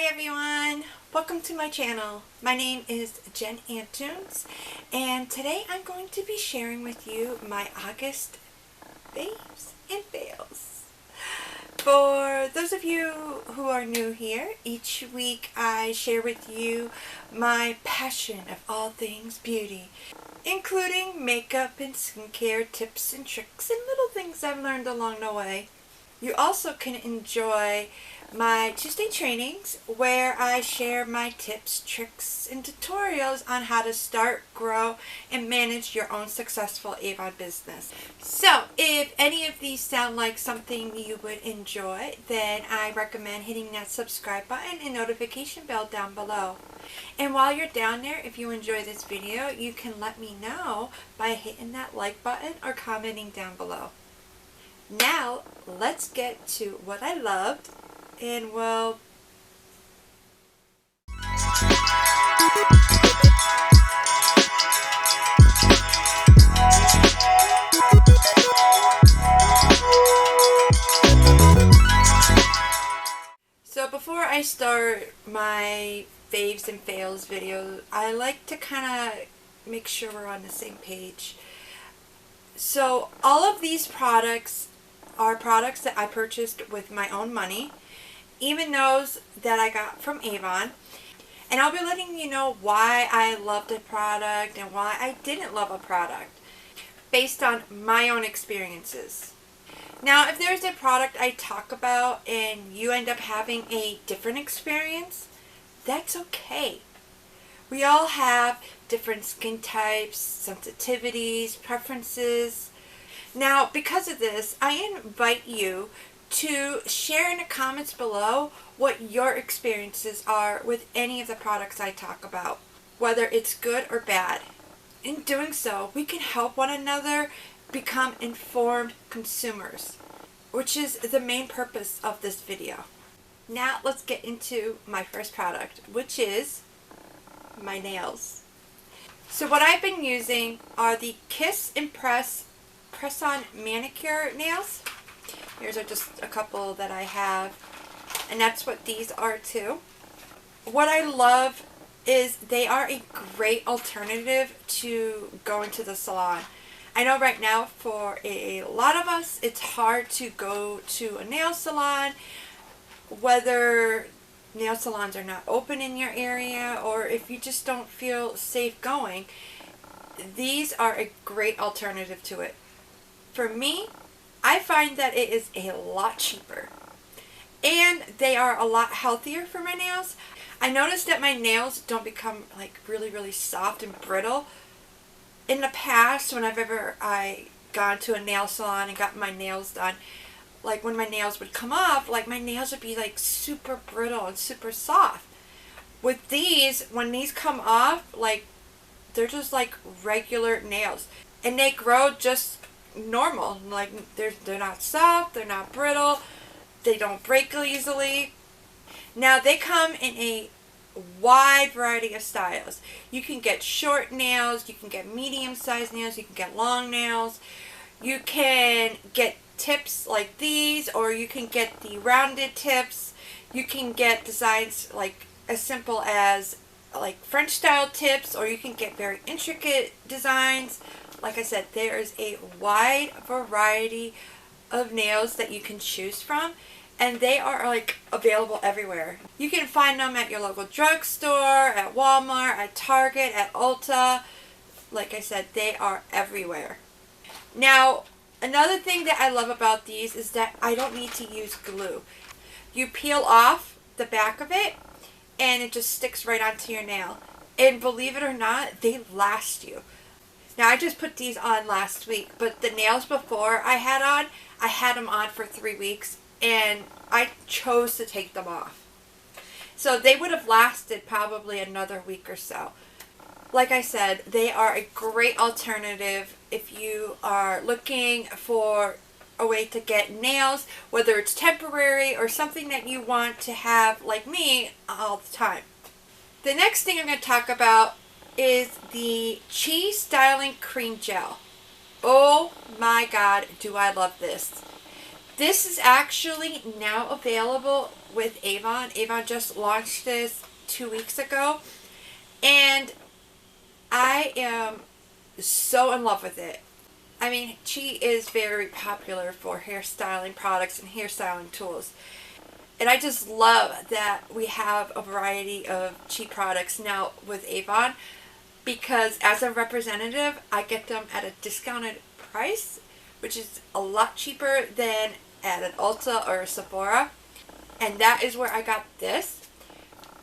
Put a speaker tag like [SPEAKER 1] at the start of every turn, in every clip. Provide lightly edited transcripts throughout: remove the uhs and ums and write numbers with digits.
[SPEAKER 1] Hi everyone! Welcome to my channel. My name is Jen Antunes, and today I'm going to be sharing with you my August faves and fails. For those of you who are new here, each week I share with you my passion of all things beauty, including makeup and skincare tips and tricks and little things I've learned along the way. You also can enjoy my Tuesday trainings where I share my tips, tricks, and tutorials on how to start, grow, and manage your own successful Avon business. So if any of these sound like something you would enjoy, then I recommend hitting that subscribe button and notification bell down below. And while you're down there, if you enjoy this video, you can let me know by hitting that like button or commenting down below. Now, let's get to what I loved, and well, so before I start my faves and fails video, I like to kind of make sure we're on the same page. So all of these products are products that I purchased with my own money, even those that I got from Avon. And I'll be letting you know why I loved a product and why I didn't love a product based on my own experiences. Now, if there's a product I talk about and you end up having a different experience, that's okay. We all have different skin types, sensitivities, preferences. Now, because of this, I invite you to share in the comments below what your experiences are with any of the products I talk about, whether it's good or bad. In doing so, we can help one another become informed consumers, which is the main purpose of this video. Now, let's get into my first product, which is my nails. So what I've been using are the Kiss and Press-On Manicure nails. Here's just a couple that I have, and that's what these are too. What I love is they are a great alternative to going to the salon. I know right now for a lot of us it's hard to go to a nail salon, whether nail salons are not open in your area or if you just don't feel safe going. These are a great alternative to it. For me, I find that it is a lot cheaper and they are a lot healthier for my nails. I noticed that my nails don't become like really soft and brittle. In the past, whenever I gone to a nail salon and got my nails done, like when my nails would come off, like my nails would be like super brittle and super soft. With these, when these come off, like they're just like regular nails and they grow just normal. Like they're not soft, they're not brittle, they don't break easily. Now they come in a wide variety of styles. You can get short nails, you can get medium sized nails, you can get long nails, you can get tips like these, or you can get the rounded tips. You can get designs like as simple as like French style tips, or you can get very intricate designs. Like I said, there is a wide variety of nails that you can choose from, and they are like available everywhere. You can find them at your local drugstore, at Walmart, at Target, at Ulta. Like I said, they are everywhere. Now, another thing that I love about these is that I don't need to use glue. You peel off the back of it and it just sticks right onto your nail. And believe it or not, they last you. Now, I just put these on last week, but the nails before I had them on for 3 weeks, and I chose to take them off. So they would have lasted probably another week or so. Like I said, they are a great alternative if you are looking for a way to get nails, whether it's temporary or something that you want to have, like me, all the time. The next thing I'm going to talk about is the Cheese Styling Cream Gel. Oh my god, do I love this. This is actually now available with Avon. Avon just launched this 2 weeks ago, and I am so in love with it. I mean, Chi is very popular for hairstyling products and hairstyling tools. And I just love that we have a variety of Chi products now with Avon, because as a representative, I get them at a discounted price, which is a lot cheaper than at an Ulta or a Sephora. And that is where I got this.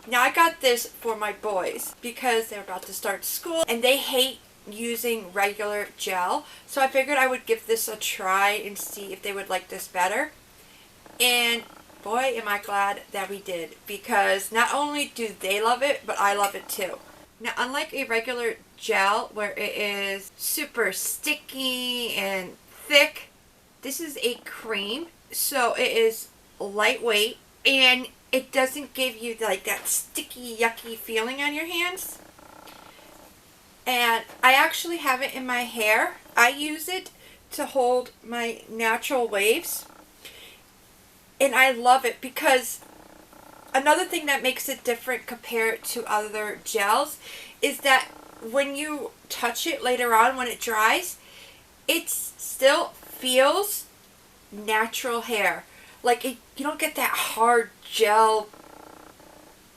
[SPEAKER 1] Now, I got this for my boys because they're about to start school and they hate using regular gel. So I figured I would give this a try and see if they would like this better. And boy, am I glad that we did, because not only do they love it, but I love it too. Now, unlike a regular gel where it is super sticky and thick, this is a cream, so it is lightweight and it doesn't give you like that sticky, yucky feeling on your hands. And I actually have it in my hair. I use it to hold my natural waves. And I love it because another thing that makes it different compared to other gels is that when you touch it later on, when it dries, it still feels natural hair. Like you don't get that hard gel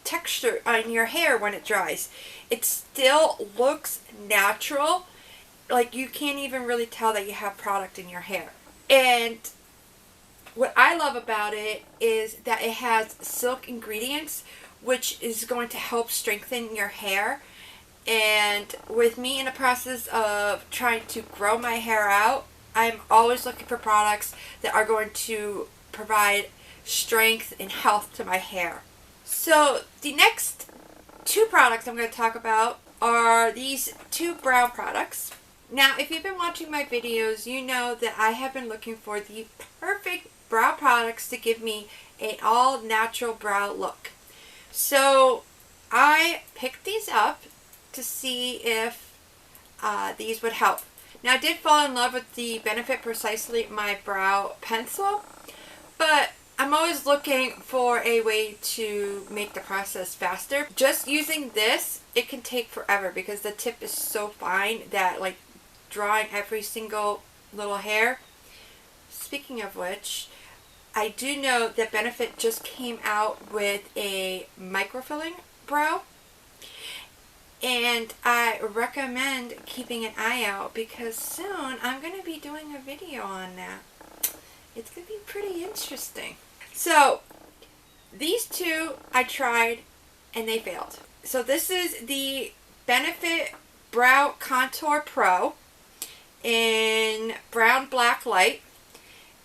[SPEAKER 1] texture on your hair when it dries. It still looks natural. Like you can't even really tell that you have product in your hair. And what I love about it is that it has silk ingredients, which is going to help strengthen your hair. And with me in the process of trying to grow my hair out, I'm always looking for products that are going to provide strength and health to my hair. So the next two products I'm going to talk about are these two brow products. Now, if you've been watching my videos, you know that I have been looking for the perfect brow products to give me an all natural brow look. So I picked these up to see if these would help. Now, I did fall in love with the Benefit Precisely My Brow Pencil, but I'm always looking for a way to make the process faster. Just using this, it can take forever because the tip is so fine that like drawing every single little hair. Speaking of which, I do know that Benefit just came out with a microfilling brow. And I recommend keeping an eye out because soon I'm going to be doing a video on that. It's going to be pretty interesting. So, these two I tried and they failed. So this is the Benefit Brow Contour Pro in Brown Black Light.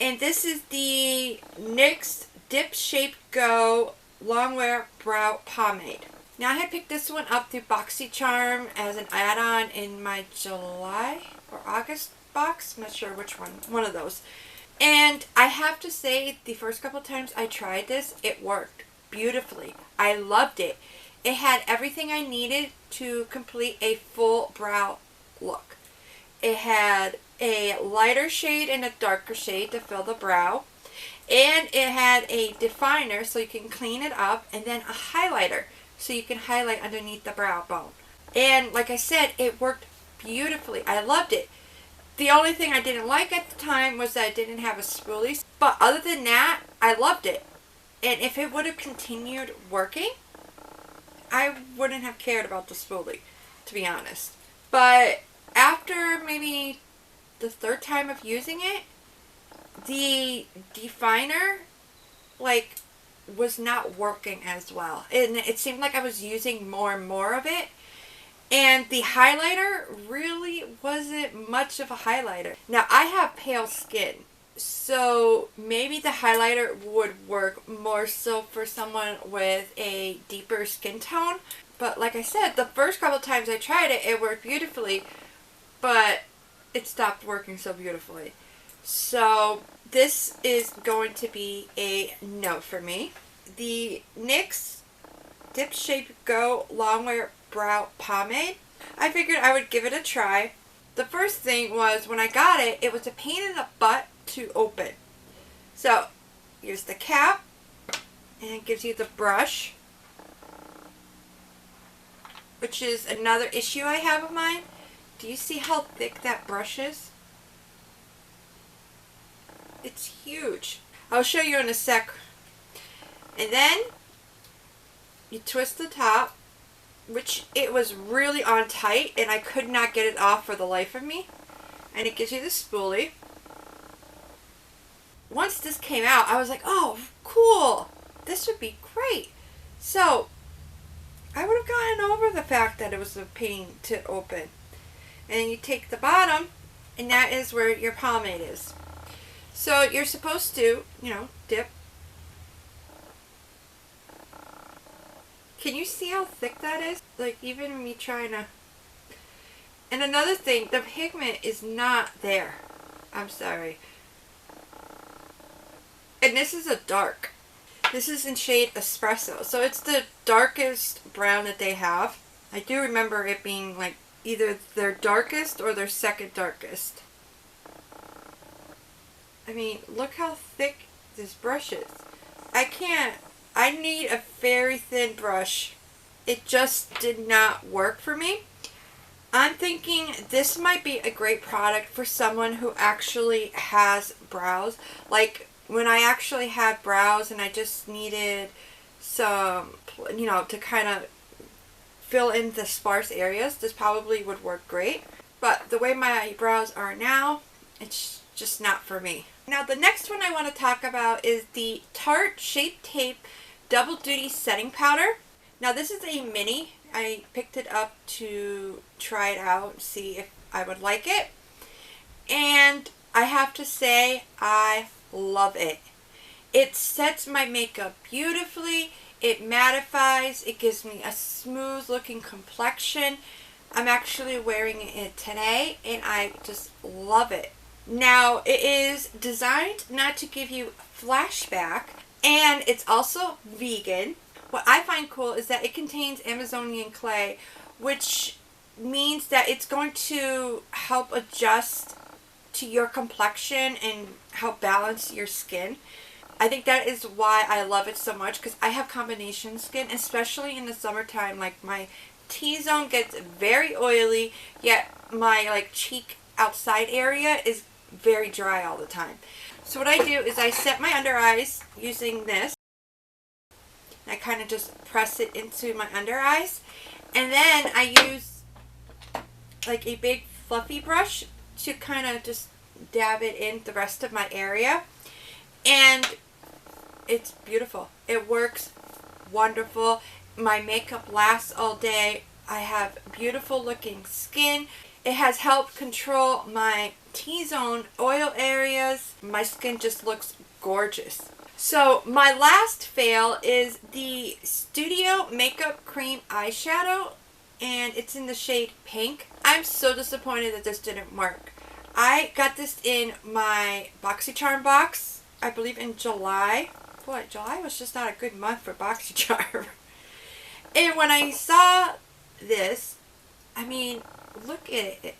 [SPEAKER 1] And this is the NYX Dip Shape Go Longwear Brow Pomade. Now, I had picked this one up through BoxyCharm as an add-on in my July or August box. I'm not sure which one of those. And I have to say, the first couple times I tried this, it worked beautifully. I loved it. It had everything I needed to complete a full brow look. It had a lighter shade and a darker shade to fill the brow. And it had a definer so you can clean it up, and then a highlighter so you can highlight underneath the brow bone. And like I said, it worked beautifully. I loved it. The only thing I didn't like at the time was that it didn't have a spoolie. But other than that, I loved it. And if it would have continued working, I wouldn't have cared about the spoolie, to be honest. But after maybe the third time of using it, the definer, like, was not working as well. And it seemed like I was using more and more of it. And the highlighter really wasn't much of a highlighter. Now, I have pale skin, so maybe the highlighter would work more so for someone with a deeper skin tone. But like I said, the first couple times I tried it, it worked beautifully, but it stopped working so beautifully. So this is going to be a no for me. The NYX Dip Shape Go Longwear Brow Pomade, I figured I would give it a try. The first thing was when I got it, it was a pain in the butt to open. So here's the cap, and it gives you the brush, which is another issue I have of mine. Do you see how thick that brush is? It's huge. I'll show you in a sec. And then you twist the top, which it was really on tight and I could not get it off for the life of me. And it gives you the spoolie. Once this came out, I was like, oh, cool. This would be great. So I would have gotten over the fact that it was a pain to open. And then you take the bottom, and that is where your pomade is. So you're supposed to, dip. Can you see how thick that is? Like, even me trying to... And another thing, the pigment is not there. I'm sorry. And this is a dark. This is in shade Espresso. So it's the darkest brown that they have. I do remember it being like either their darkest or their second darkest. I mean, look how thick this brush is. I need a very thin brush. It just did not work for me. I'm thinking this might be a great product for someone who actually has brows. Like when I actually had brows and I just needed some, to kind of fill in the sparse areas, this probably would work great. But the way my brows are now, it's just not for me. Now the next one I want to talk about is the Tarte Shape Tape Double Duty Setting Powder. Now this is a mini. I picked it up to try it out and see if I would like it. And I have to say, I love it. It sets my makeup beautifully. It mattifies. It gives me a smooth looking complexion. I'm actually wearing it today and I just love it. Now it is designed not to give you flashback, and it's also vegan. What I find cool is that it contains Amazonian clay, which means that it's going to help adjust to your complexion and help balance your skin. I think that is why I love it so much, because I have combination skin, especially in the summertime. Like my T-zone gets very oily, yet my cheek outside area is very dry all the time. So what I do is I set my under eyes using this. I kind of just press it into my under eyes, and then I use like a big fluffy brush to kind of just dab it in the rest of my area, and it's beautiful. It works wonderful. My makeup lasts all day. I have beautiful looking skin. It has helped control my T-zone oil areas. My skin just looks gorgeous. So my last fail is the Studio Makeup Cream Eyeshadow, and it's in the shade Pink. I'm so disappointed that this didn't work. I got this in my BoxyCharm box, I believe in July. Boy, July was just not a good month for BoxyCharm. And when I saw this, I mean, look at it.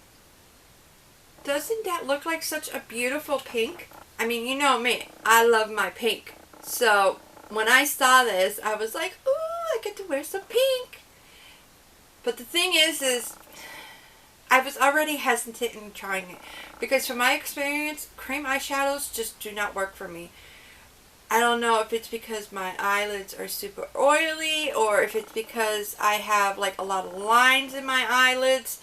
[SPEAKER 1] Doesn't that look like such a beautiful pink? I mean, you know me, I love my pink. So when I saw this, I was like, ooh, I get to wear some pink. But the thing is I was already hesitant in trying it, because from my experience, cream eyeshadows just do not work for me. I don't know if it's because my eyelids are super oily, or if it's because I have a lot of lines in my eyelids.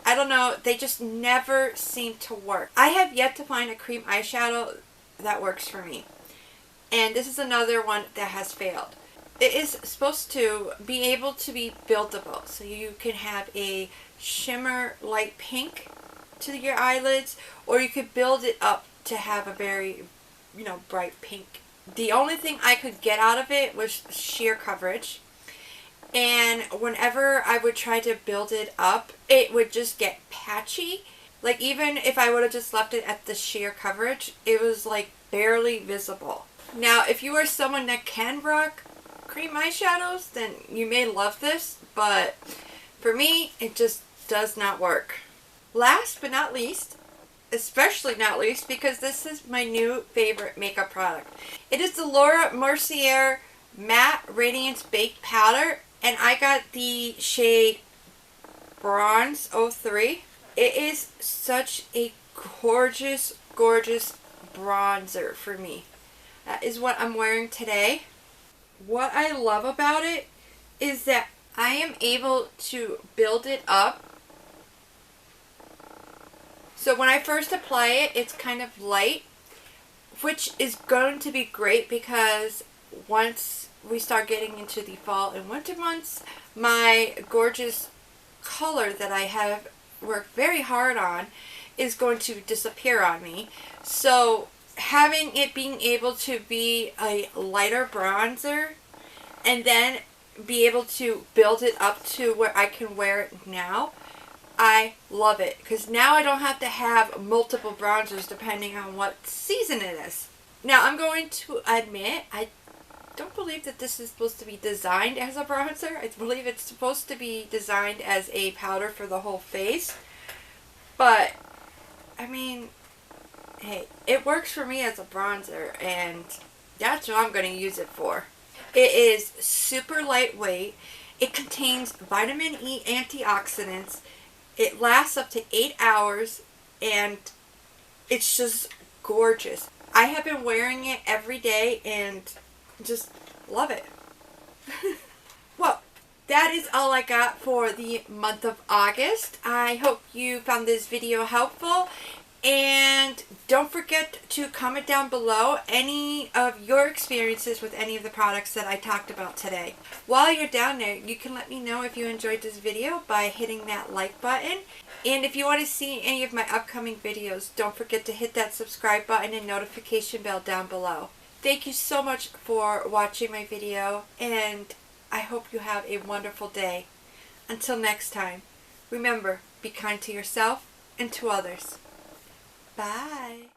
[SPEAKER 1] I don't know. They just never seem to work. I have yet to find a cream eyeshadow that works for me. And this is another one that has failed. It is supposed to be able to be buildable. So you can have a shimmer light pink to your eyelids, or you could build it up to have a very, bright pink. The only thing I could get out of it was sheer coverage. And whenever I would try to build it up, it would just get patchy. Like, even if I would have just left it at the sheer coverage, it was barely visible. Now, if you are someone that can rock cream eyeshadows, then you may love this, but for me, it just does not work. Last but not least especially not least because this is my new favorite makeup product. It is the Laura Mercier Matte Radiance Baked Powder, and I got the shade Bronze 03. It is such a gorgeous, gorgeous bronzer for me. That is what I'm wearing today. What I love about it is that I am able to build it up. So when I first apply it, it's kind of light, which is going to be great because once we start getting into the fall and winter months, my gorgeous color that I have worked very hard on is going to disappear on me. So having it being able to be a lighter bronzer and then be able to build it up to where I can wear it now, I love it because now I don't have to have multiple bronzers depending on what season it is. Now I'm going to admit I don't believe that this is supposed to be designed as a bronzer. I believe it's supposed to be designed as a powder for the whole face. But I mean, hey, it works for me as a bronzer, and that's what I'm going to use it for. It is super lightweight. It contains vitamin E antioxidants. It lasts up to 8 hours, and it's just gorgeous. I have been wearing it every day and just love it. Well, that is all I got for the month of August. I hope you found this video helpful. And don't forget to comment down below any of your experiences with any of the products that I talked about today. While you're down there, you can let me know if you enjoyed this video by hitting that like button. And if you want to see any of my upcoming videos, don't forget to hit that subscribe button and notification bell down below. Thank you so much for watching my video, and I hope you have a wonderful day. Until next time, remember, be kind to yourself and to others. Bye.